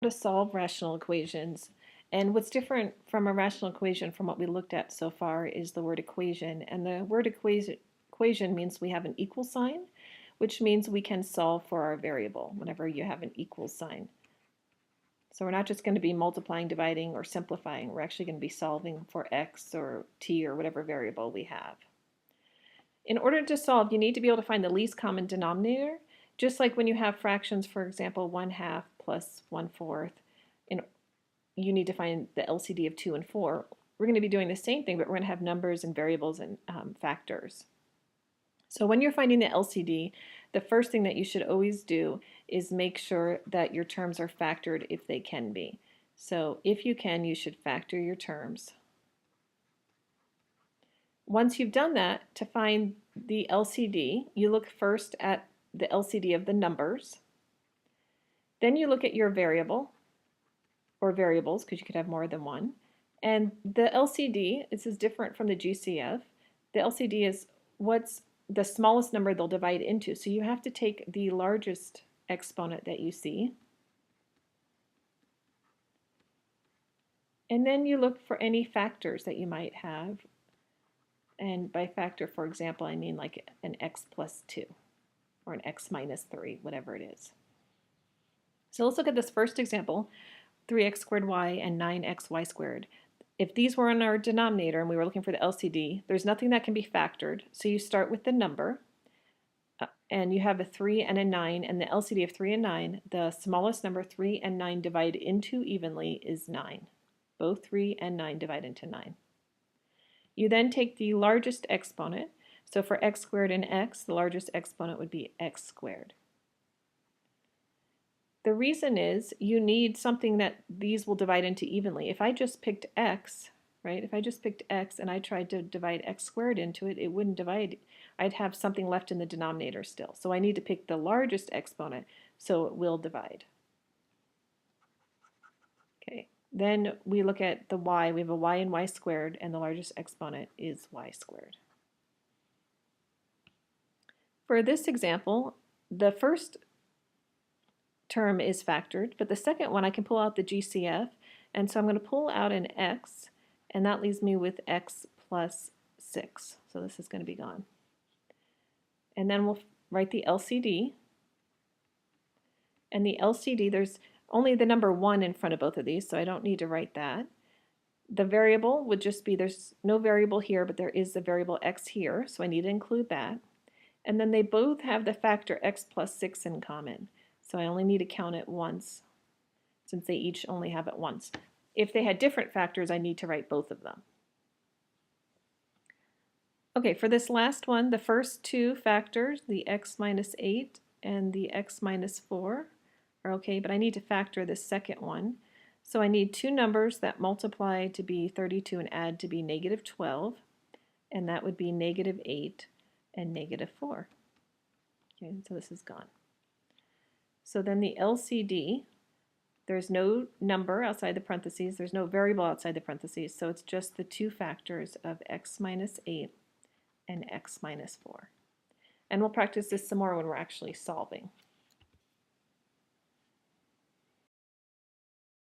To solve rational equations. And what's different from a rational equation from what we looked at so far is the word equation. And the word equation means we have an equal sign, which means we can solve for our variable whenever you have an equal sign. So we're not just going to be multiplying, dividing, or simplifying. We're actually going to be solving for x or t or whatever variable we have. In order to solve, you need to be able to find the least common denominator, just like when you have fractions, for example, 1/2 plus 1/4. You need to find the LCD of 2 and 4. We're going to be doing the same thing, but we're going to have numbers and variables and factors. So when you're finding the LCD, the first thing that you should always do is make sure that your terms are factored if they can be. So if you can, you should factor your terms. Once you've done that, to find the LCD, you look first at the LCD of the numbers. Then you look at your variable, or variables, because you could have more than one. And the LCD, this is different from the GCF. The LCD is what's the smallest number they'll divide into. So you have to take the largest exponent that you see. And then you look for any factors that you might have. And by factor, for example, I mean like an x plus 2 or an x minus 3, whatever it is. So let's look at this first example, 3x squared y and 9xy squared. If these were in our denominator and we were looking for the LCD, there's nothing that can be factored. So you start with the number, and you have a 3 and a 9, and the LCD of 3 and 9, the smallest number 3 and 9 divide into evenly is 9. Both 3 and 9 divide into 9. You then take the largest exponent. So for x squared and x, the largest exponent would be x squared. The reason is you need something that these will divide into evenly. If I just picked x, right, if I just picked x and I tried to divide x squared into it, it wouldn't divide. I'd have something left in the denominator still. So I need to pick the largest exponent so it will divide. Okay, then we look at the y. We have a y and y squared, and the largest exponent is y squared. For this example, the first term is factored, but the second one I can pull out the GCF, and so I'm going to pull out an x, and that leaves me with x plus 6. So this is going to be gone. And then we'll write the LCD, and the LCD, there's only the number 1 in front of both of these, so I don't need to write that. The variable would just be, there's no variable here, but there is a variable x here, so I need to include that. And then they both have the factor x plus 6 in common. So I only need to count it once, since they each only have it once. If they had different factors, I need to write both of them. Okay, for this last one, the first two factors, the x minus 8 and the x minus 4, are okay, but I need to factor the second one. So I need two numbers that multiply to be 32 and add to be negative 12, and that would be negative 8 and negative 4. Okay, so this is gone. So then the LCD, there's no number outside the parentheses, there's no variable outside the parentheses, so it's just the two factors of x minus 8 and x minus 4. And we'll practice this some more when we're actually solving.